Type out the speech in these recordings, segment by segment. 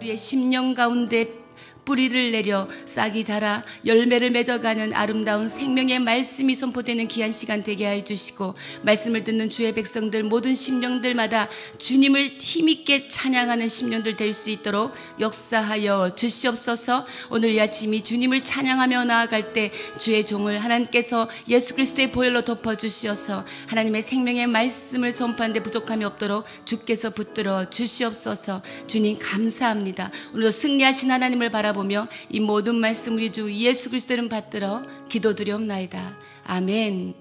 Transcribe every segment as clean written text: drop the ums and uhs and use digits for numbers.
우리의 심령 가운데 뿌리를 내려 싹이 자라 열매를 맺어가는 아름다운 생명의 말씀이 선포되는 귀한 시간 되게 하여 주시고, 말씀을 듣는 주의 백성들 모든 심령들마다 주님을 힘있게 찬양하는 심령들 될 수 있도록 역사하여 주시옵소서. 오늘 이 아침이 주님을 찬양하며 나아갈 때 주의 종을 하나님께서 예수 그리스도의 보혈로 덮어주시어서 하나님의 생명의 말씀을 선포하는 데 부족함이 없도록 주께서 붙들어 주시옵소서. 주님 감사합니다. 오늘도 승리하신 하나님을 바라보며 이 모든 말씀 우리 주 예수 그리스도 이름 받들어 기도드리옵나이다. 아멘.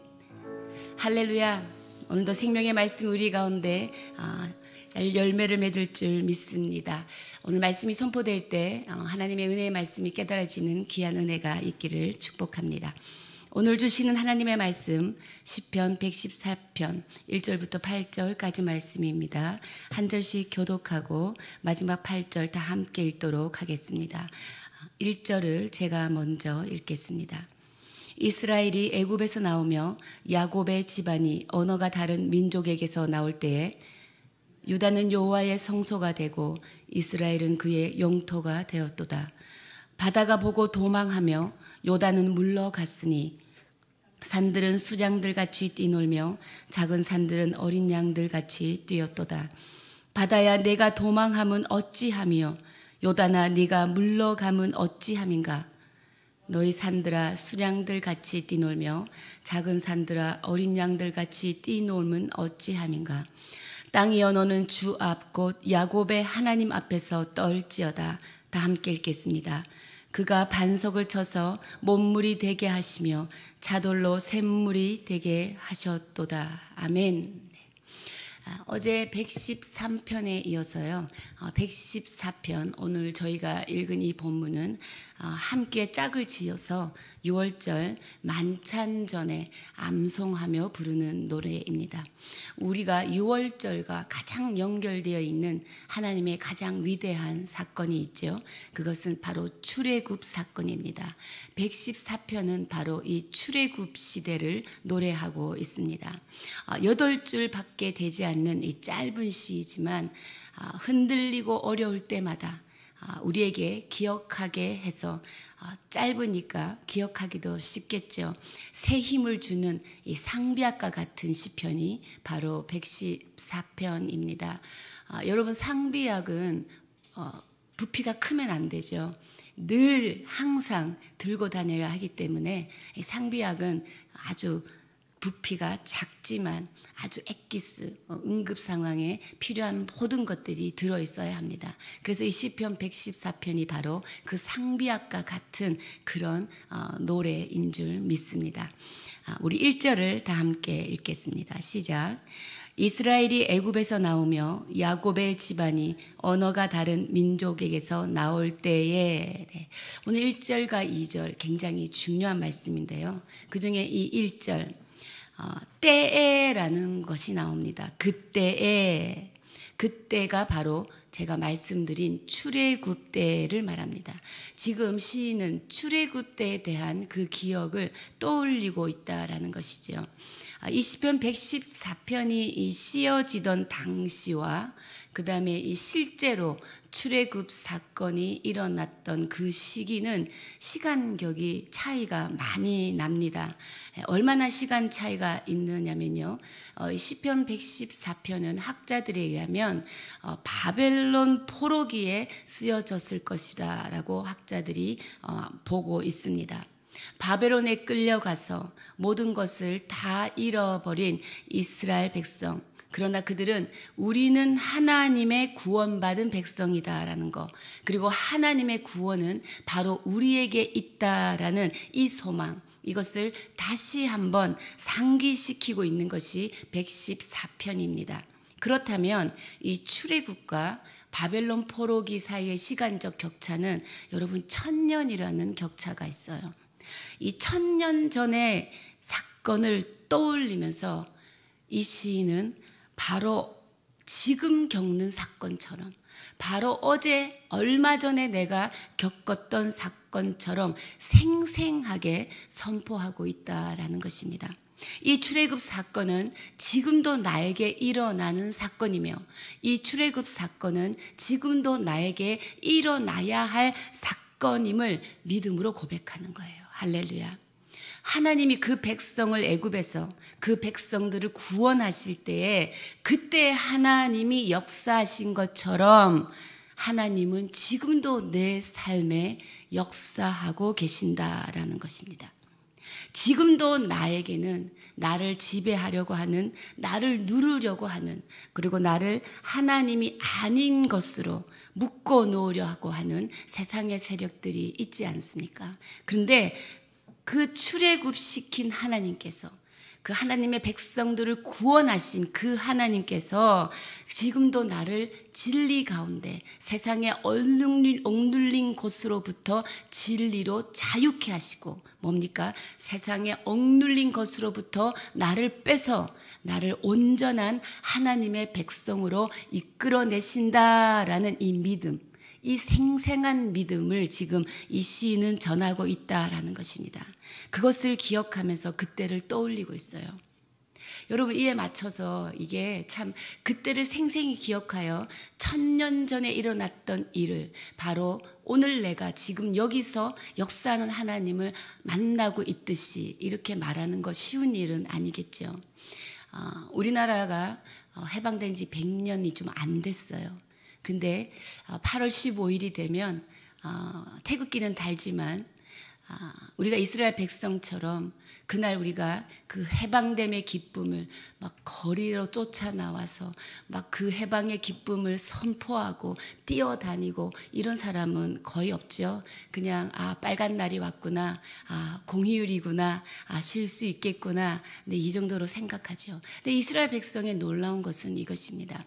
할렐루야. 오늘도 생명의 말씀 우리 가운데 열매를 맺을 줄 믿습니다. 오늘 말씀이 선포될 때 하나님의 은혜의 말씀이 깨달아지는 귀한 은혜가 있기를 축복합니다. 오늘 주시는 하나님의 말씀 시편 114편 1절부터 8절까지 말씀입니다. 한 절씩 교독하고 마지막 8절 다 함께 읽도록 하겠습니다. 1절을 제가 먼저 읽겠습니다. 이스라엘이 애굽에서 나오며 야곱의 집안이 언어가 다른 민족에게서 나올 때에 유다는 여호와의 성소가 되고 이스라엘은 그의 영토가 되었도다. 바다가 보고 도망하며 요단은 물러갔으니 산들은 수량들같이 뛰놀며 작은 산들은 어린 양들같이 뛰었도다. 바다야 내가 도망함은 어찌하며 요단아 네가 물러감은 어찌함인가. 너희 산들아 수량들같이 뛰놀며 작은 산들아 어린 양들같이 뛰놀면 어찌함인가. 땅이여 너는 주 앞 곧 야곱의 하나님 앞에서 떨지어다. 다 함께 읽겠습니다. 그가 반석을 쳐서 못물이 되게 하시며 자돌로 샘물이 되게 하셨도다. 아멘. 어제 113편에 이어서요 114편 오늘 저희가 읽은 이 본문은 함께 짝을 지어서 6월절 만찬전에 암송하며 부르는 노래입니다. 우리가 6월절과 가장 연결되어 있는 하나님의 가장 위대한 사건이 있죠. 그것은 바로 출애굽 사건입니다. 114편은 바로 이 출애굽 시대를 노래하고 있습니다. 8줄밖에 되지 않는 이 짧은 시이지만 흔들리고 어려울 때마다 우리에게 기억하게 해서 짧으니까 기억하기도 쉽겠죠. 새 힘을 주는 이 상비약과 같은 시편이 바로 114편입니다. 여러분 상비약은 부피가 크면 안 되죠. 늘 항상 들고 다녀야 하기 때문에 이 상비약은 아주 부피가 작지만 아주 엑기스, 응급 상황에 필요한 모든 것들이 들어있어야 합니다. 그래서 이 시편 114편이 바로 그 상비약과 같은 그런 노래인 줄 믿습니다. 우리 1절을 다 함께 읽겠습니다. 시작. 이스라엘이 애굽에서 나오며 야곱의 집안이 언어가 다른 민족에게서 나올 때에 오늘 1절과 2절 굉장히 중요한 말씀인데요. 그중에 이 1절 때에라는 것이 나옵니다. 그때에, 그때가 바로 제가 말씀드린 출애굽 때를 말합니다. 지금 시인은 출애굽 때에 대한 그 기억을 떠올리고 있다라는 것이죠. 이 시편 114편이 이 씌어지던 당시와 그 다음에 이 실제로 출애굽 사건이 일어났던 그 시기는 시간격이 차이가 많이 납니다. 얼마나 시간 차이가 있느냐면요. 시편 114편은 학자들에 의하면 바벨론 포로기에 쓰여졌을 것이라고 학자들이 보고 있습니다. 바벨론에 끌려가서 모든 것을 다 잃어버린 이스라엘 백성, 그러나 그들은 우리는 하나님의 구원받은 백성이다라는 것, 그리고 하나님의 구원은 바로 우리에게 있다라는 이 소망, 이것을 다시 한번 상기시키고 있는 것이 114편입니다. 그렇다면 이 출애굽과 바벨론 포로기 사이의 시간적 격차는 여러분 1000년이라는 격차가 있어요. 이 1000년 전의 사건을 떠올리면서 이 시인은 바로 지금 겪는 사건처럼, 바로 어제 얼마 전에 내가 겪었던 사건처럼 생생하게 선포하고 있다라는 것입니다. 이 출애굽 사건은 지금도 나에게 일어나는 사건이며 이 출애굽 사건은 지금도 나에게 일어나야 할 사건임을 믿음으로 고백하는 거예요. 할렐루야. 하나님이 그 백성을 애굽에서 그 백성들을 구원하실 때에 그때 하나님이 역사하신 것처럼 하나님은 지금도 내 삶에 역사하고 계신다라는 것입니다. 지금도 나에게는 나를 지배하려고 하는, 나를 누르려고 하는, 그리고 나를 하나님이 아닌 것으로 묶어 놓으려고 하는 세상의 세력들이 있지 않습니까? 그런데 그 출애굽시킨 하나님께서, 그 하나님의 백성들을 구원하신 그 하나님께서 지금도 나를 진리 가운데 세상에 억눌린 곳으로부터 진리로 자유케 하시고, 뭡니까? 세상에 억눌린 것으로부터 나를 빼서 나를 온전한 하나님의 백성으로 이끌어내신다라는 이 믿음, 이 생생한 믿음을 지금 이 시인은 전하고 있다라는 것입니다. 그것을 기억하면서 그때를 떠올리고 있어요. 여러분, 이에 맞춰서 이게 참 그때를 생생히 기억하여 1000년 전에 일어났던 일을 바로 오늘 내가 지금 여기서 역사하는 하나님을 만나고 있듯이 이렇게 말하는 거 쉬운 일은 아니겠죠. 우리나라가 해방된 지 100년이 좀 안 됐어요. 근데 8월 15일이 되면 태극기는 달지만 우리가 이스라엘 백성처럼 그날 우리가 그 해방됨의 기쁨을 막 거리로 쫓아나와서 막 그 해방의 기쁨을 선포하고 뛰어다니고 이런 사람은 거의 없죠. 그냥 빨간 날이 왔구나, 공휴일이구나, 쉴 수 있겠구나, 네, 이 정도로 생각하죠. 근데 이스라엘 백성의 놀라운 것은 이것입니다.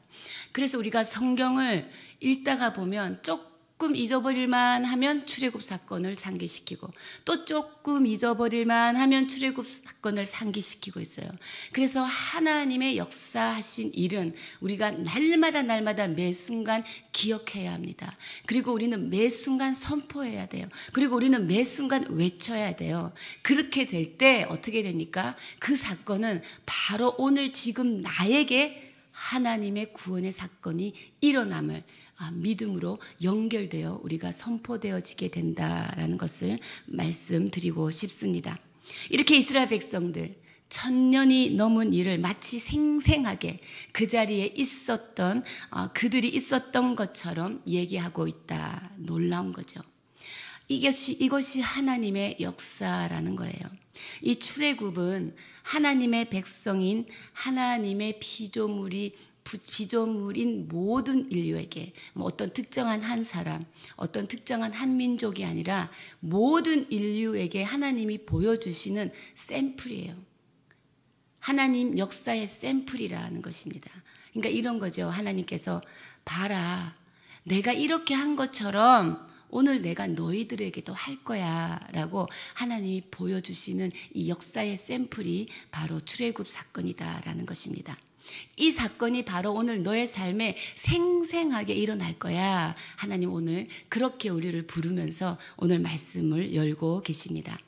그래서 우리가 성경을 읽다가 보면 조금 잊어버릴만 하면 출애굽 사건을 상기시키고 또 조금 잊어버릴만 하면 출애굽 사건을 상기시키고 있어요. 그래서 하나님의 역사하신 일은 우리가 날마다 매 순간 기억해야 합니다. 그리고 우리는 매 순간 선포해야 돼요. 그리고 우리는 매 순간 외쳐야 돼요. 그렇게 될 때 어떻게 됩니까? 그 사건은 바로 오늘 지금 나에게 하나님의 구원의 사건이 일어남을 믿음으로 연결되어 우리가 선포되어지게 된다라는 것을 말씀드리고 싶습니다. 이렇게 이스라엘 백성들 1000년이 넘은 일을 마치 생생하게 그 자리에 있었던 그들이 있었던 것처럼 얘기하고 있다. 놀라운 거죠. 이것이 하나님의 역사라는 거예요. 이 출애굽은 하나님의 백성인 하나님의 피조물인 모든 인류에게, 어떤 특정한 한 사람, 어떤 특정한 한 민족이 아니라 모든 인류에게 하나님이 보여주시는 샘플이에요. 하나님 역사의 샘플이라는 것입니다. 그러니까 이런 거죠. 하나님께서 봐라, 내가 이렇게 한 것처럼 오늘 내가 너희들에게도 할 거야 라고 하나님이 보여주시는 이 역사의 샘플이 바로 출애굽 사건이다라는 것입니다. 이 사건이 바로 오늘 너의 삶에 생생하게 일어날 거야. 하나님 오늘 그렇게 우리를 부르면서 오늘 말씀을 열고 계십니다.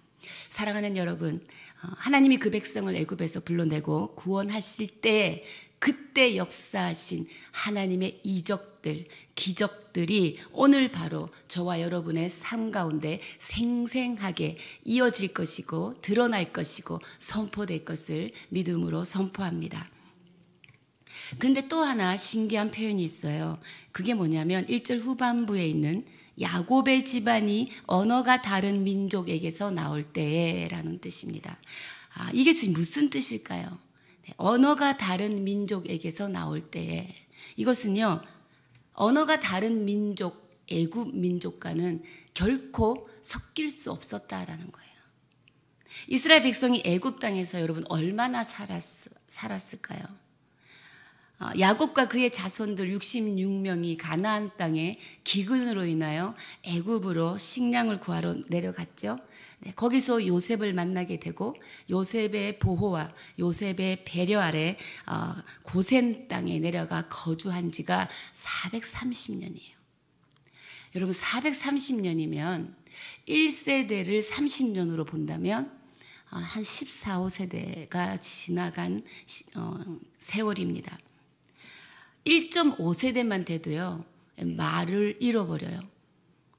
사랑하는 여러분, 하나님이 그 백성을 애굽에서 불러내고 구원하실 때 그때 역사하신 하나님의 이적들, 기적들이 오늘 바로 저와 여러분의 삶 가운데 생생하게 이어질 것이고 드러날 것이고 선포될 것을 믿음으로 선포합니다. 그런데 또 하나 신기한 표현이 있어요. 그게 뭐냐면 1절 후반부에 있는 야곱의 집안이 언어가 다른 민족에게서 나올 때라는 뜻입니다. 이게 지금 무슨 뜻일까요? 언어가 다른 민족에게서 나올 때에, 이것은요, 언어가 다른 민족, 애굽 민족과는 결코 섞일 수 없었다라는 거예요. 이스라엘 백성이 애굽 땅에서 여러분 얼마나 살았을까요? 야곱과 그의 자손들 66명이 가나안 땅에 기근으로 인하여 애굽으로 식량을 구하러 내려갔죠. 거기서 요셉을 만나게 되고 요셉의 보호와 요셉의 배려 아래 고센 땅에 내려가 거주한 지가 430년이에요. 여러분 430년이면 1세대를 30년으로 본다면 한 14, 5세대가 지나간 세월입니다. 1.5세대만 돼도요, 말을 잃어버려요.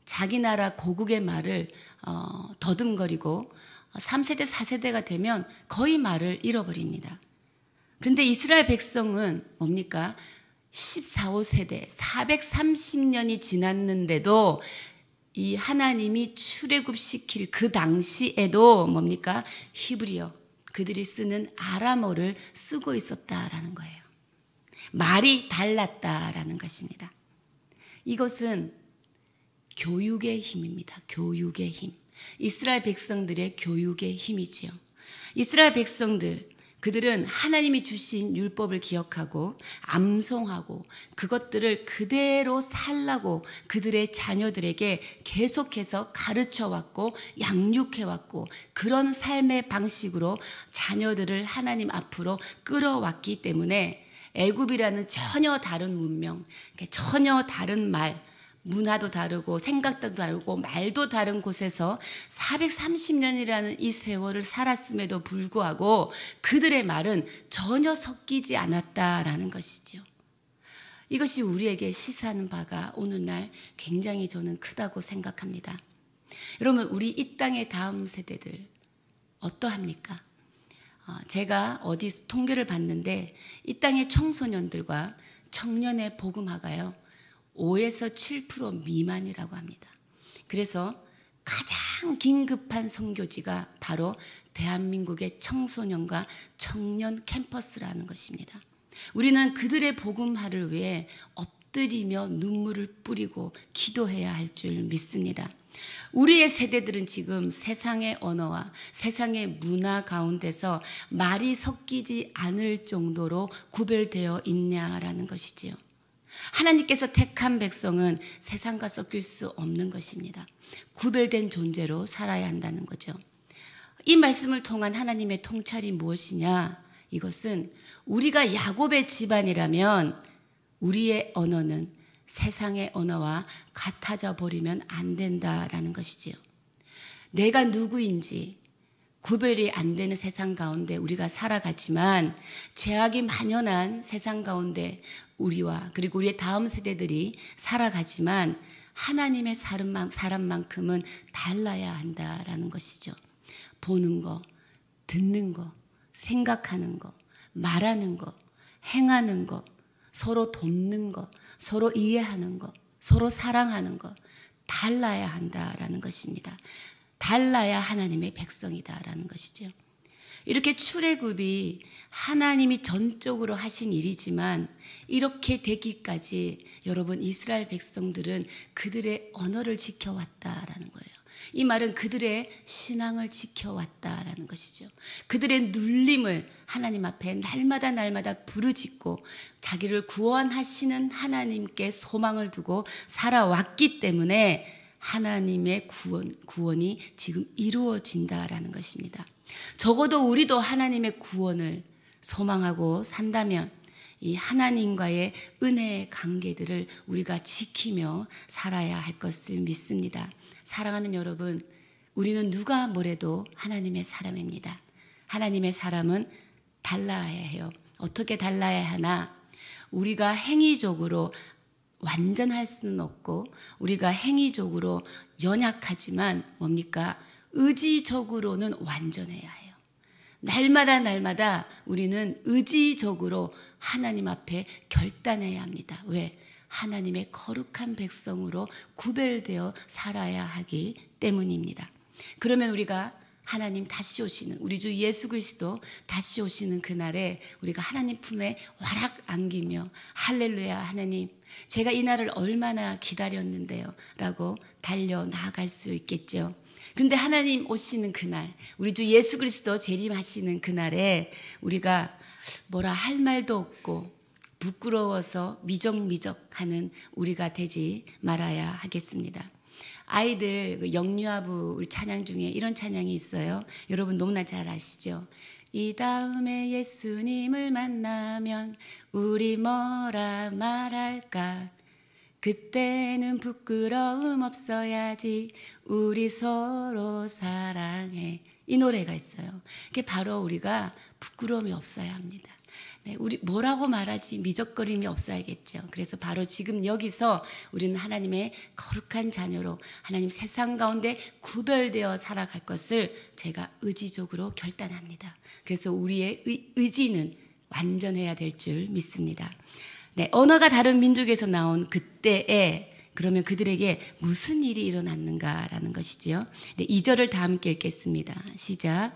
자기 나라 고국의 말을 더듬거리고 3세대, 4세대가 되면 거의 말을 잃어버립니다. 그런데 이스라엘 백성은 뭡니까? 14, 5세대, 430년이 지났는데도 이 하나님이 출애굽시킬 그 당시에도 뭡니까? 히브리어, 그들이 쓰는 아람어를 쓰고 있었다라는 거예요. 말이 달랐다라는 것입니다. 이것은 교육의 힘입니다. 교육의 힘. 이스라엘 백성들의 교육의 힘이지요. 이스라엘 백성들, 그들은 하나님이 주신 율법을 기억하고 암송하고 그것들을 그대로 살라고 그들의 자녀들에게 계속해서 가르쳐왔고 양육해왔고 그런 삶의 방식으로 자녀들을 하나님 앞으로 끌어왔기 때문에 애굽이라는 전혀 다른 문명, 전혀 다른 말, 문화도 다르고 생각도 다르고 말도 다른 곳에서 430년이라는 이 세월을 살았음에도 불구하고 그들의 말은 전혀 섞이지 않았다라는 것이죠. 이것이 우리에게 시사하는 바가 오늘날 굉장히 저는 크다고 생각합니다. 여러분, 우리 이 땅의 다음 세대들 어떠합니까? 제가 어디 통계를 봤는데 이 땅의 청소년들과 청년의 복음화가요 5에서 7% 미만이라고 합니다. 그래서 가장 긴급한 선교지가 바로 대한민국의 청소년과 청년 캠퍼스라는 것입니다. 우리는 그들의 복음화를 위해 엎드리며 눈물을 뿌리고 기도해야 할 줄 믿습니다. 우리의 세대들은 지금 세상의 언어와 세상의 문화 가운데서 말이 섞이지 않을 정도로 구별되어 있냐라는 것이지요. 하나님께서 택한 백성은 세상과 섞일 수 없는 것입니다. 구별된 존재로 살아야 한다는 거죠. 이 말씀을 통한 하나님의 통찰이 무엇이냐? 이것은 우리가 야곱의 집안이라면 우리의 언어는 세상의 언어와 같아져 버리면 안 된다라는 것이지요. 내가 누구인지 구별이 안 되는 세상 가운데 우리가 살아가지만 죄악이 만연한 세상 가운데 우리와 그리고 우리의 다음 세대들이 살아가지만 하나님의 사람만큼은 달라야 한다라는 것이죠. 보는 거, 듣는 거, 생각하는 거, 말하는 거, 행하는 거, 서로 돕는 거, 서로 이해하는 거, 서로 사랑하는 거 달라야 한다라는 것입니다. 달라야 하나님의 백성이다라는 것이죠. 이렇게 출애굽이 하나님이 전적으로 하신 일이지만 이렇게 되기까지 여러분 이스라엘 백성들은 그들의 언어를 지켜왔다라는 거예요. 이 말은 그들의 신앙을 지켜왔다라는 것이죠. 그들의 눌림을 하나님 앞에 날마다 부르짖고 자기를 구원하시는 하나님께 소망을 두고 살아왔기 때문에 하나님의 구원이 지금 이루어진다라는 것입니다. 적어도 우리도 하나님의 구원을 소망하고 산다면 이 하나님과의 은혜의 관계들을 우리가 지키며 살아야 할 것을 믿습니다. 사랑하는 여러분, 우리는 누가 뭐래도 하나님의 사람입니다. 하나님의 사람은 달라야 해요. 어떻게 달라야 하나? 우리가 행위적으로 완전할 수는 없고 우리가 행위적으로 연약하지만 뭡니까? 의지적으로는 완전해야 해요. 날마다 우리는 의지적으로 하나님 앞에 결단해야 합니다. 왜? 하나님의 거룩한 백성으로 구별되어 살아야 하기 때문입니다. 그러면 우리가 하나님 다시 오시는 우리 주 예수 그리스도 다시 오시는 그날에 우리가 하나님 품에 와락 안기며 할렐루야 하나님 제가 이 날을 얼마나 기다렸는데요 라고 달려 나아갈 수 있겠죠. 그런데 하나님 오시는 그날 우리 주 예수 그리스도 재림하시는 그날에 우리가 뭐라 할 말도 없고 부끄러워서 미적미적하는 우리가 되지 말아야 하겠습니다. 아이들 영유아부 우리 찬양 중에 이런 찬양이 있어요. 여러분 너무나 잘 아시죠? 이 다음에 예수님을 만나면 우리 뭐라 말할까? 그때는 부끄러움 없어야지 우리 서로 사랑해 이 노래가 있어요. 그게 바로 우리가 부끄러움이 없어야 합니다. 네, 우리 뭐라고 말하지 미적거림이 없어야겠죠. 그래서 바로 지금 여기서 우리는 하나님의 거룩한 자녀로 하나님 세상 가운데 구별되어 살아갈 것을 제가 의지적으로 결단합니다. 그래서 우리의 의지는 완전해야 될 줄 믿습니다. 네, 언어가 다른 민족에서 나온 그때에 그러면 그들에게 무슨 일이 일어났는가라는 것이지요. 네, 2절을 다 함께 읽겠습니다. 시작.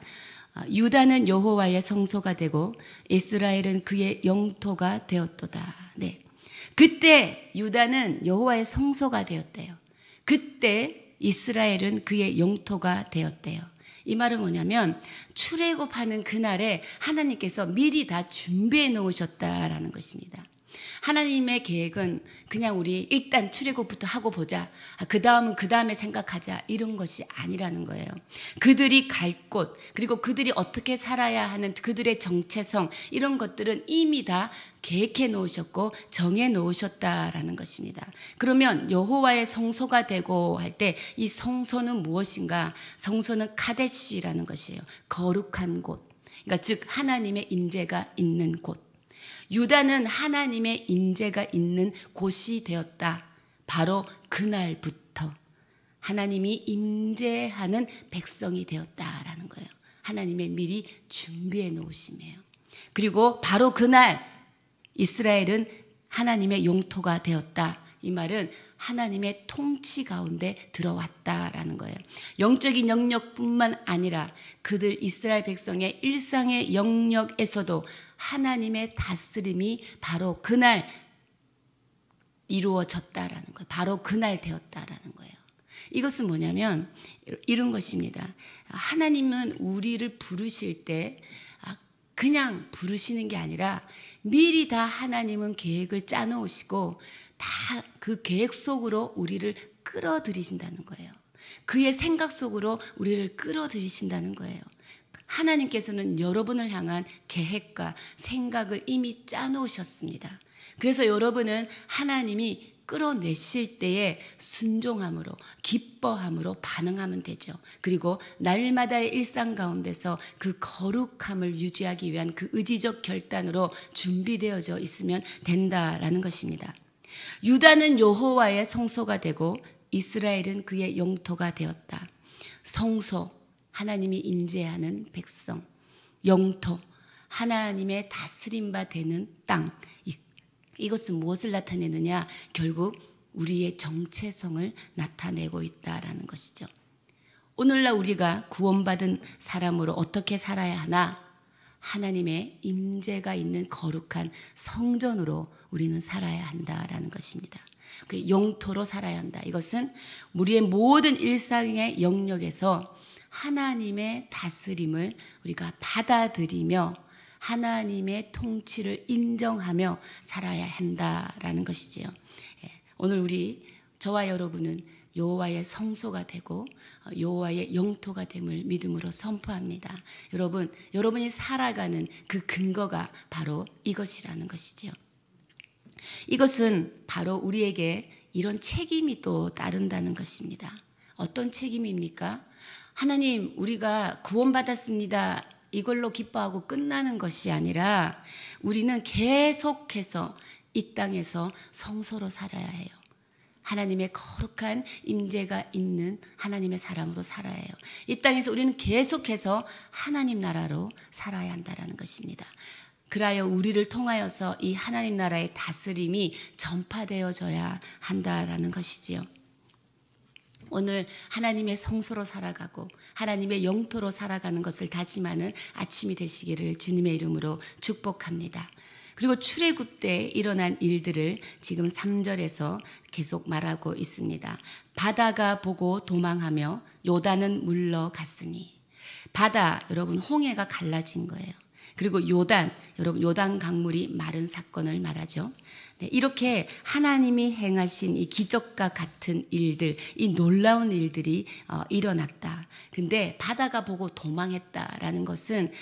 유다는 여호와의 성소가 되고 이스라엘은 그의 영토가 되었도다. 네. 그때 유다는 여호와의 성소가 되었대요. 그때 이스라엘은 그의 영토가 되었대요. 이 말은 뭐냐면 출애굽하는 그날에 하나님께서 미리 다 준비해 놓으셨다라는 것입니다. 하나님의 계획은 그냥 우리 일단 출애굽부터 하고 보자. 그 다음은 그 다음에 생각하자. 이런 것이 아니라는 거예요. 그들이 갈 곳, 그리고 그들이 어떻게 살아야 하는 그들의 정체성, 이런 것들은 이미 다 계획해 놓으셨고 정해 놓으셨다라는 것입니다. 그러면 여호와의 성소가 되고 할 때 이 성소는 무엇인가? 성소는 카데시라는 것이에요. 거룩한 곳. 그러니까 즉 하나님의 임재가 있는 곳. 유다는 하나님의 임재가 있는 곳이 되었다. 바로 그날부터 하나님이 임재하는 백성이 되었다라는 거예요. 하나님의 미리 준비해 놓으심이에요. 그리고 바로 그날 이스라엘은 하나님의 영토가 되었다. 이 말은 하나님의 통치 가운데 들어왔다라는 거예요. 영적인 영역뿐만 아니라 그들 이스라엘 백성의 일상의 영역에서도 하나님의 다스림이 바로 그날 이루어졌다라는 거예요. 바로 그날 되었다라는 거예요. 이것은 뭐냐면 이런 것입니다. 하나님은 우리를 부르실 때 그냥 부르시는 게 아니라 미리 다 하나님은 계획을 짜놓으시고 다 그 계획 속으로 우리를 끌어들이신다는 거예요. 그의 생각 속으로 우리를 끌어들이신다는 거예요. 하나님께서는 여러분을 향한 계획과 생각을 이미 짜놓으셨습니다. 그래서 여러분은 하나님이 끌어내실 때에 순종함으로 기뻐함으로 반응하면 되죠. 그리고 날마다의 일상 가운데서 그 거룩함을 유지하기 위한 그 의지적 결단으로 준비되어져 있으면 된다라는 것입니다. 유다는 여호와의 성소가 되고 이스라엘은 그의 영토가 되었다. 성소, 하나님이 임재하는 백성, 영토, 하나님의 다스림바 되는 땅. 이것은 무엇을 나타내느냐? 결국 우리의 정체성을 나타내고 있다라는 것이죠. 오늘날 우리가 구원받은 사람으로 어떻게 살아야 하나? 하나님의 임재가 있는 거룩한 성전으로 우리는 살아야 한다라는 것입니다. 그 영토로 살아야 한다. 이것은 우리의 모든 일상의 영역에서 하나님의 다스림을 우리가 받아들이며 하나님의 통치를 인정하며 살아야 한다라는 것이지요. 오늘 저와 여러분은 여호와의 성소가 되고 여호와의 영토가 됨을 믿음으로 선포합니다. 여러분이 살아가는 그 근거가 바로 이것이라는 것이죠. 이것은 바로 우리에게 이런 책임이 또 따른다는 것입니다. 어떤 책임입니까? 하나님, 우리가 구원받았습니다. 이걸로 기뻐하고 끝나는 것이 아니라 우리는 계속해서 이 땅에서 성소로 살아야 해요. 하나님의 거룩한 임재가 있는 하나님의 사람으로 살아야 해요. 이 땅에서 우리는 계속해서 하나님 나라로 살아야 한다는 것입니다. 그라여 우리를 통하여서 이 하나님 나라의 다스림이 전파되어져야 한다라는 것이지요. 오늘 하나님의 성소로 살아가고 하나님의 영토로 살아가는 것을 다짐하는 아침이 되시기를 주님의 이름으로 축복합니다. 그리고 출애굽 때 일어난 일들을 지금 3절에서 계속 말하고 있습니다. 바다가 보고 도망하며 요단은 물러갔으니. 바다, 여러분, 홍해가 갈라진 거예요. 그리고 요단, 여러분, 요단 강물이 마른 사건을 말하죠. 네, 이렇게 하나님이 행하신 이 기적과 같은 일들, 이 놀라운 일들이 일어났다. 근데 바다가 보고 도망했다라는 것은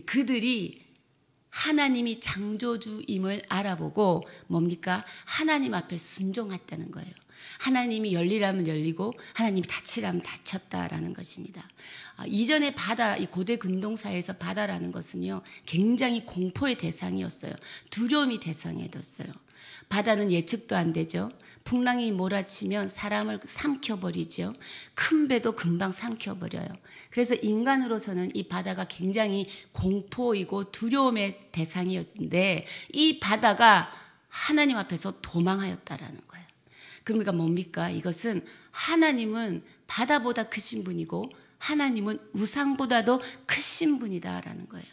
그들이 하나님이 창조주임을 알아보고 뭡니까? 하나님 앞에 순종했다는 거예요. 하나님이 열리라면 열리고 하나님이 닫히라면 닫혔다라는 것입니다. 이전에 바다, 이 고대 근동사에서 바다라는 것은요, 굉장히 공포의 대상이었어요. 두려움이 대상이었어요. 바다는 예측도 안 되죠. 풍랑이 몰아치면 사람을 삼켜버리죠. 큰 배도 금방 삼켜버려요. 그래서 인간으로서는 이 바다가 굉장히 공포이고 두려움의 대상이었는데 이 바다가 하나님 앞에서 도망하였다라는 거예요. 그러니까 뭡니까? 이것은 하나님은 바다보다 크신 분이고 하나님은 우상보다도 크신 분이다라는 거예요.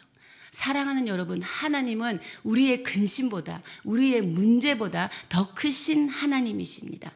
사랑하는 여러분, 하나님은 우리의 근심보다, 우리의 문제보다 더 크신 하나님이십니다.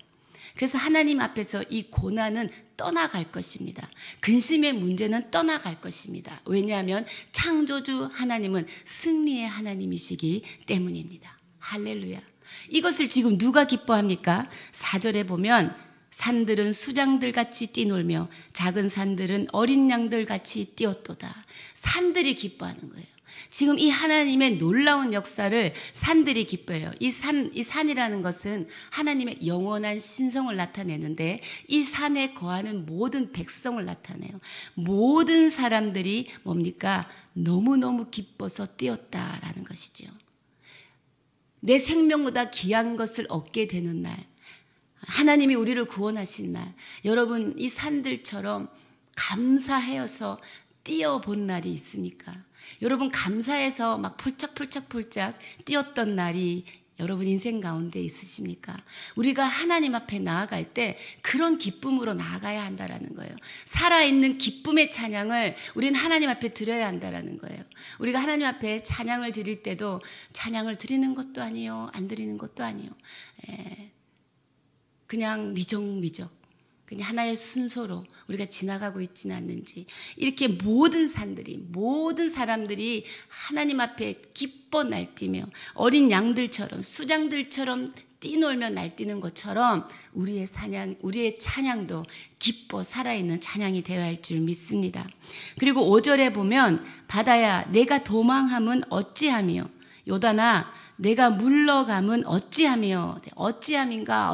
그래서 하나님 앞에서 이 고난은 떠나갈 것입니다. 근심의 문제는 떠나갈 것입니다. 왜냐하면 창조주 하나님은 승리의 하나님이시기 때문입니다. 할렐루야. 이것을 지금 누가 기뻐합니까? 4절에 보면 산들은 수장들 같이 뛰놀며 작은 산들은 어린 양들 같이 뛰었도다. 산들이 기뻐하는 거예요. 지금 이 하나님의 놀라운 역사를 산들이 기뻐해요. 이 산이라는 것은 하나님의 영원한 신성을 나타내는데 이 산에 거하는 모든 백성을 나타내요. 모든 사람들이 뭡니까? 너무너무 기뻐서 뛰었다라는 것이죠. 내 생명보다 귀한 것을 얻게 되는 날, 하나님이 우리를 구원하신 날, 여러분 이 산들처럼 감사하여서 뛰어본 날이 있습니까? 여러분 감사해서 막 폴짝폴짝 뛰었던 날이 여러분 인생 가운데 있으십니까? 우리가 하나님 앞에 나아갈 때 그런 기쁨으로 나아가야 한다라는 거예요. 살아있는 기쁨의 찬양을 우리는 하나님 앞에 드려야 한다라는 거예요. 우리가 하나님 앞에 찬양을 드릴 때도 찬양을 드리는 것도 아니요, 안 드리는 것도 아니요. 그냥 미적미적 그냥 하나의 순서로 우리가 지나가고 있지는 않는지, 이렇게 모든 산들이, 모든 사람들이 하나님 앞에 기뻐 날뛰며 어린 양들처럼 수장들처럼 뛰놀며 날뛰는 것처럼 우리의 찬양도 기뻐 살아있는 찬양이 되어야 할 줄 믿습니다. 그리고 5절에 보면 바다야 내가 도망함은 어찌하며 요단아 내가 물러감은 어찌하며, 어찌함인가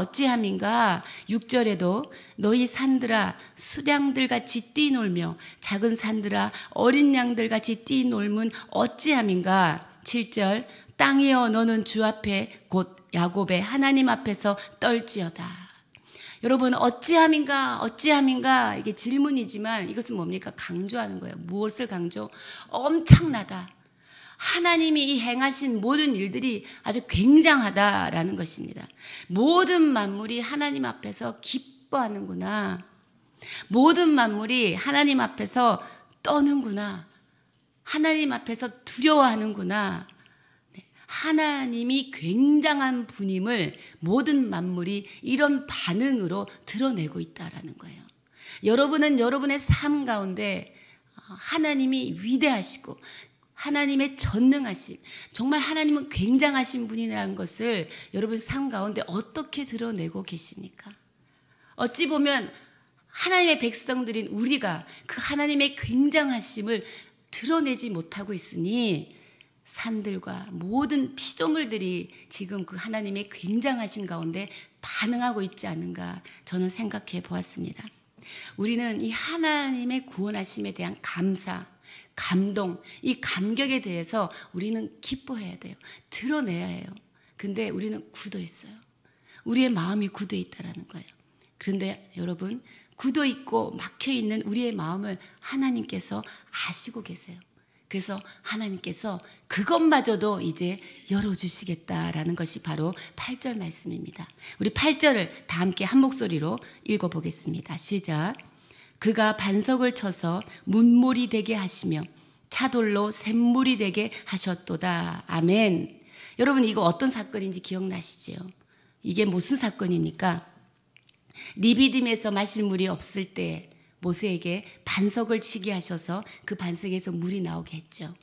6절에도 너희 산들아 수량들같이 뛰놀며 작은 산들아 어린 양들같이 뛰놀면 어찌함인가. 7절 땅이여 너는 주 앞에 곧 야곱의 하나님 앞에서 떨지어다. 여러분 어찌함인가 이게 질문이지만 이것은 뭡니까? 강조하는 거예요. 무엇을 강조? 엄청나다. 하나님이 이 행하신 모든 일들이 아주 굉장하다라는 것입니다. 모든 만물이 하나님 앞에서 기뻐하는구나. 모든 만물이 하나님 앞에서 떠는구나. 하나님 앞에서 두려워하는구나. 하나님이 굉장한 분임을 모든 만물이 이런 반응으로 드러내고 있다라는 거예요. 여러분은 여러분의 삶 가운데 하나님이 위대하시고 하나님의 전능하심, 정말 하나님은 굉장하신 분이라는 것을 여러분 삶 가운데 어떻게 드러내고 계십니까? 어찌 보면 하나님의 백성들인 우리가 그 하나님의 굉장하심을 드러내지 못하고 있으니 산들과 모든 피조물들이 지금 그 하나님의 굉장하심 가운데 반응하고 있지 않은가 저는 생각해 보았습니다. 우리는 이 하나님의 구원하심에 대한 감사, 감동, 이 감격에 대해서 우리는 기뻐해야 돼요. 드러내야 해요. 근데 우리는 굳어 있어요. 우리의 마음이 굳어 있다라는 거예요. 그런데 여러분, 굳어 있고 막혀 있는 우리의 마음을 하나님께서 아시고 계세요. 그래서 하나님께서 그것마저도 이제 열어주시겠다라는 것이 바로 8절 말씀입니다. 우리 8절을 다 함께 한 목소리로 읽어보겠습니다. 시작. 그가 반석을 쳐서 문물이 되게 하시며 차돌로 샘물이 되게 하셨도다. 아멘. 여러분 이거 어떤 사건인지 기억나시죠? 이게 무슨 사건입니까? 리비딤에서 마실 물이 없을 때 모세에게 반석을 치게 하셔서 그 반석에서 물이 나오게 했죠.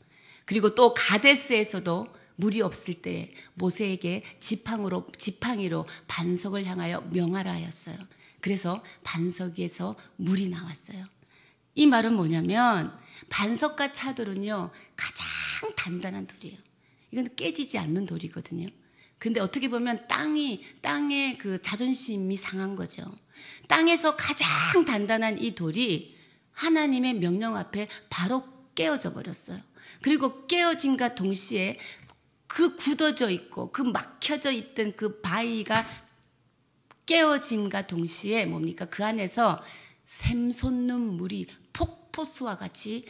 그리고 또 가데스에서도 물이 없을 때 모세에게 지팡이로 반석을 향하여 명하라 하였어요. 그래서 반석에서 물이 나왔어요. 이 말은 뭐냐면 반석과 차돌은요 가장 단단한 돌이에요. 이건 깨지지 않는 돌이거든요. 근데 어떻게 보면 땅의 그 자존심이 상한 거죠. 땅에서 가장 단단한 이 돌이 하나님의 명령 앞에 바로 깨어져 버렸어요. 그리고 깨어짐과 동시에 그 굳어져 있고 그 막혀져 있던 그 바위가 깨어짐과 동시에 뭡니까? 그 안에서 샘솟는 물이 폭포수와 같이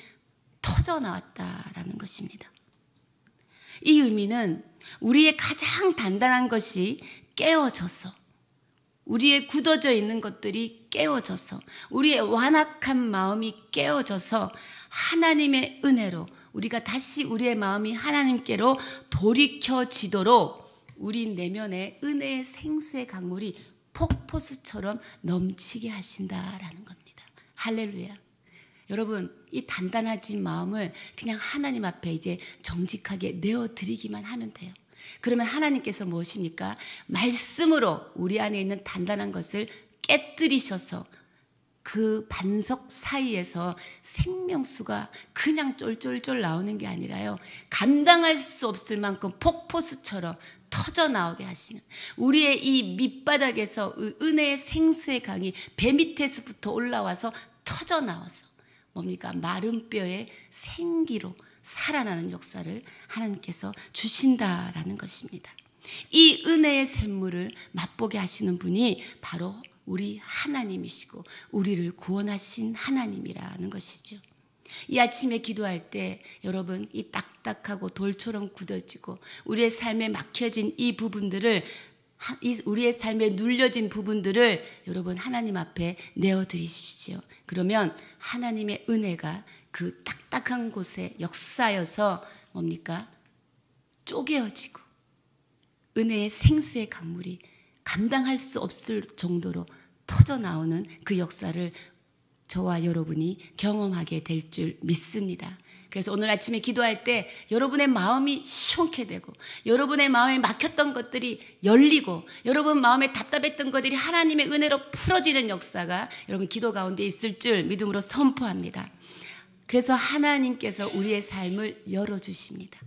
터져 나왔다라는 것입니다. 이 의미는 우리의 가장 단단한 것이 깨어져서, 우리의 굳어져 있는 것들이 깨어져서, 우리의 완악한 마음이 깨어져서 하나님의 은혜로 우리가 다시 우리의 마음이 하나님께로 돌이켜지도록 우리 내면에 은혜의 생수의 강물이 폭포수처럼 넘치게 하신다라는 겁니다. 할렐루야. 여러분, 이 단단해진 마음을 그냥 하나님 앞에 이제 정직하게 내어드리기만 하면 돼요. 그러면 하나님께서 무엇입니까? 말씀으로 우리 안에 있는 단단한 것을 깨뜨리셔서 그 반석 사이에서 생명수가 그냥 쫄쫄쫄 나오는 게 아니라요, 감당할 수 없을 만큼 폭포수처럼 터져 나오게 하시는, 우리의 이 밑바닥에서 은혜의 생수의 강이 배 밑에서부터 올라와서 터져 나와서 뭡니까? 마른 뼈의 생기로 살아나는 역사를 하나님께서 주신다라는 것입니다. 이 은혜의 샘물을 맛보게 하시는 분이 바로 우리 하나님이시고 우리를 구원하신 하나님이라는 것이죠. 이 아침에 기도할 때 여러분, 이 딱딱하고 돌처럼 굳어지고 우리의 삶에 막혀진 이 부분들을, 우리의 삶에 눌려진 부분들을 여러분 하나님 앞에 내어드리십시오. 그러면 하나님의 은혜가 그 딱딱한 곳에 역사여서 뭡니까? 쪼개어지고 은혜의 생수의 강물이 감당할 수 없을 정도로 터져 나오는 그 역사를 저와 여러분이 경험하게 될 줄 믿습니다. 그래서 오늘 아침에 기도할 때 여러분의 마음이 시원케 되고, 여러분의 마음에 막혔던 것들이 열리고, 여러분 마음에 답답했던 것들이 하나님의 은혜로 풀어지는 역사가 여러분 기도 가운데 있을 줄 믿음으로 선포합니다. 그래서 하나님께서 우리의 삶을 열어주십니다.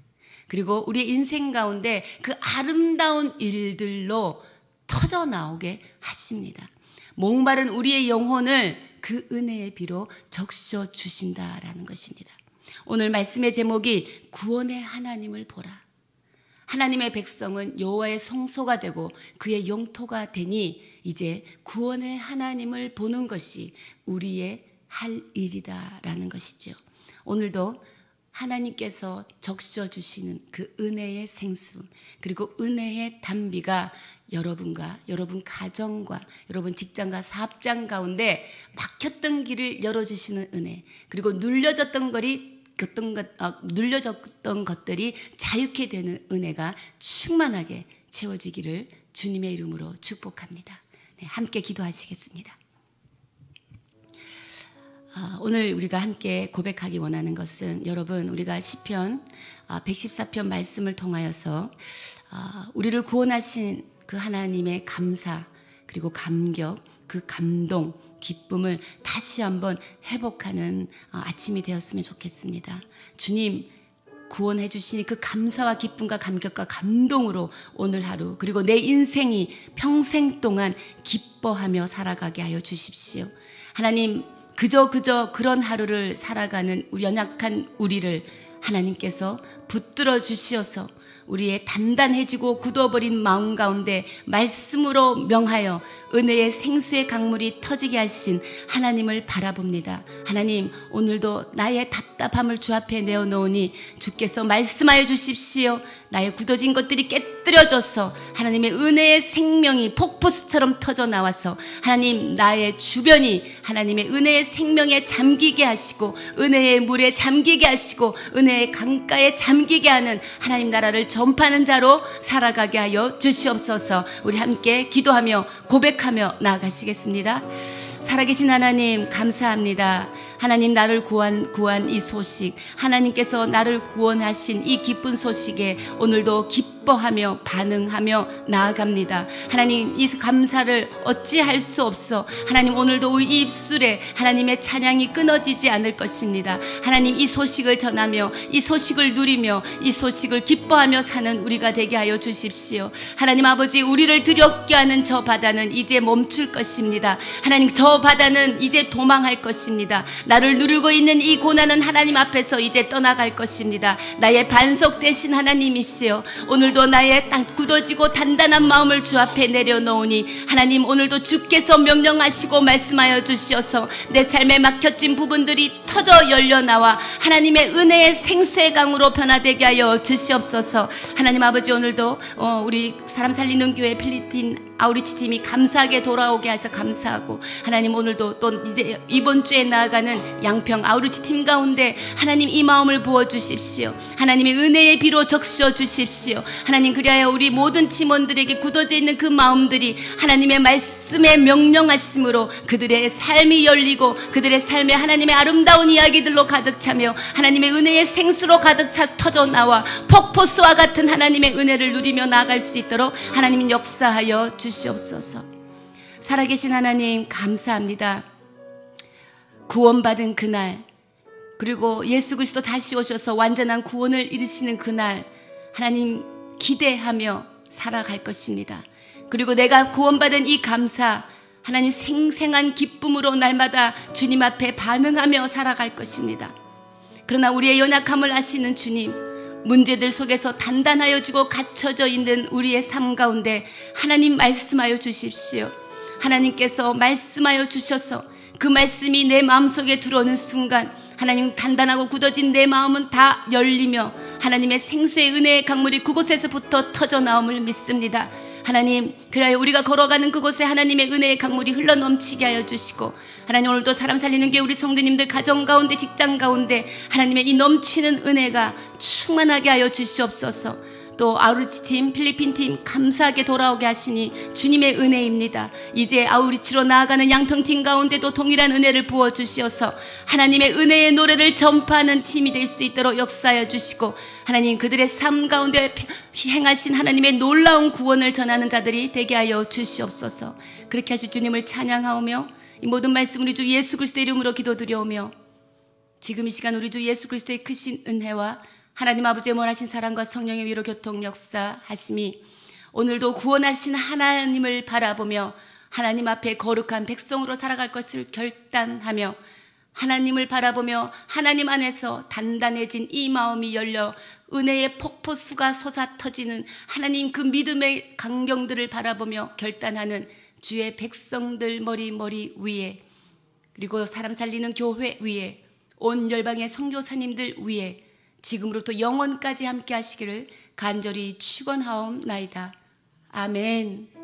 그리고 우리의 인생 가운데 그 아름다운 일들로 터져 나오게 하십니다. 목마른 우리의 영혼을 그 은혜의 비로 적셔 주신다라는 것입니다. 오늘 말씀의 제목이 구원의 하나님을 보라. 하나님의 백성은 여호와의 성소가 되고 그의 영토가 되니 이제 구원의 하나님을 보는 것이 우리의 할 일이다라는 것이죠. 오늘도 하나님께서 적셔 주시는 그 은혜의 생수, 그리고 은혜의 단비가 여러분과 여러분 가정과 여러분 직장과 사업장 가운데 막혔던 길을 열어주시는 은혜, 그리고 눌려졌던 것들이 자유케 되는 은혜가 충만하게 채워지기를 주님의 이름으로 축복합니다. 네, 함께 기도하시겠습니다. 오늘 우리가 함께 고백하기 원하는 것은, 여러분, 우리가 시편 114편 말씀을 통하여서 우리를 구원하신 그 하나님의 감사, 그리고 감격, 그 감동, 기쁨을 다시 한번 회복하는 아침이 되었으면 좋겠습니다. 주님, 구원해 주시니 그 감사와 기쁨과 감격과 감동으로 오늘 하루, 그리고 내 인생이 평생 동안 기뻐하며 살아가게 하여 주십시오. 하나님, 그저 그런 하루를 살아가는 우리 연약한 우리를 하나님께서 붙들어 주시어서 우리의 단단해지고 굳어버린 마음 가운데 말씀으로 명하여 은혜의 생수의 강물이 터지게 하신 하나님을 바라봅니다. 하나님, 오늘도 나의 답답함을 주 앞에 내어놓으니 주께서 말씀하여 주십시오. 나의 굳어진 것들이 깨뜨려져서 하나님의 은혜의 생명이 폭포수처럼 터져 나와서 하나님, 나의 주변이 하나님의 은혜의 생명에 잠기게 하시고, 은혜의 물에 잠기게 하시고, 은혜의 강가에 잠기게 하는 하나님 나라를 전파하는 자로 살아가게 하여 주시옵소서. 우리 함께 기도하며 고백하며 나아가시겠습니다. 살아계신 하나님, 감사합니다. 하나님, 나를 구한 이 소식, 하나님께서 나를 구원하신 이 기쁜 소식에 오늘도 기뻐 기뻐하며 반응하며 나아갑니다. 하나님, 이 감사를 어찌할 수 없어 하나님, 오늘도 이 입술에 하나님의 찬양이 끊어지지 않을 것입니다. 하나님, 이 소식을 전하며 이 소식을 누리며 이 소식을 기뻐하며 사는 우리가 되게 하여 주십시오. 하나님 아버지, 우리를 두렵게 하는 저 바다는 이제 멈출 것입니다. 하나님, 저 바다는 이제 도망할 것입니다. 나를 누르고 있는 이 고난은 하나님 앞에서 이제 떠나갈 것입니다. 나의 반석 되신 하나님이시여, 오늘도 나의 굳어지고 단단한 마음을 주 앞에 내려놓으니 하나님, 오늘도 주께서 명령하시고 말씀하여 주시어서 내 삶에 막혀진 부분들이 터져 열려나와 하나님의 은혜의 생수의 강으로 변화되게 하여 주시옵소서. 하나님 아버지, 오늘도 우리 사람 살리는 교회 필리핀 아우리치 팀이 감사하게 돌아오게 해서 감사하고, 하나님 오늘도 또 이제 이번 주에 나아가는 양평 아우리치 팀 가운데 하나님 이 마음을 부어주십시오. 하나님의 은혜의 비로 적셔 주십시오. 하나님, 그리하여 우리 모든 팀원들에게 굳어져 있는 그 마음들이 하나님의 말씀에 명령하심으로 그들의 삶이 열리고 그들의 삶에 하나님의 아름다운 이야기들로 가득 차며 하나님의 은혜의 생수로 가득 차 터져 나와 폭포수와 같은 하나님의 은혜를 누리며 나아갈 수 있도록 하나님 역사하여 주시옵소서. 살아계신 하나님, 감사합니다. 구원받은 그날, 그리고 예수 그리스도 다시 오셔서 완전한 구원을 이루시는 그날 하나님 기대하며 살아갈 것입니다. 그리고 내가 구원받은 이 감사, 하나님 생생한 기쁨으로 날마다 주님 앞에 반응하며 살아갈 것입니다. 그러나 우리의 연약함을 아시는 주님, 문제들 속에서 단단하여지고 갇혀져 있는 우리의 삶 가운데 하나님 말씀하여 주십시오. 하나님께서 말씀하여 주셔서 그 말씀이 내 마음속에 들어오는 순간 하나님, 단단하고 굳어진 내 마음은 다 열리며 하나님의 생수의 은혜의 강물이 그곳에서부터 터져 나옴을 믿습니다. 하나님, 그래야 우리가 걸어가는 그곳에 하나님의 은혜의 강물이 흘러넘치게 하여 주시고, 하나님 오늘도 사람 살리는 게 우리 성도님들 가정 가운데 직장 가운데 하나님의 이 넘치는 은혜가 충만하게 하여 주시옵소서. 또 아우리치 팀, 필리핀 팀 감사하게 돌아오게 하시니 주님의 은혜입니다. 이제 아우리치로 나아가는 양평팀 가운데도 동일한 은혜를 부어주시어서 하나님의 은혜의 노래를 전파하는 팀이 될 수 있도록 역사하여 주시고, 하나님 그들의 삶 가운데 행하신 하나님의 놀라운 구원을 전하는 자들이 되게 하여 주시옵소서. 그렇게 하실 주님을 찬양하오며 이 모든 말씀 우리 주 예수 그리스도의 이름으로 기도드려오며, 지금 이 시간 우리 주 예수 그리스도의 크신 은혜와 하나님 아버지의 원하신 사랑과 성령의 위로 교통 역사하심이 오늘도 구원하신 하나님을 바라보며 하나님 앞에 거룩한 백성으로 살아갈 것을 결단하며, 하나님을 바라보며 하나님 안에서 단단해진 이 마음이 열려 은혜의 폭포수가 솟아터지는 하나님 그 믿음의 강경들을 바라보며 결단하는 주의 백성들 머리 위에, 그리고 사람 살리는 교회 위에, 온 열방의 선교사님들 위에 지금으로부터 영원까지 함께 하시기를 간절히 축원하옵나이다. 아멘.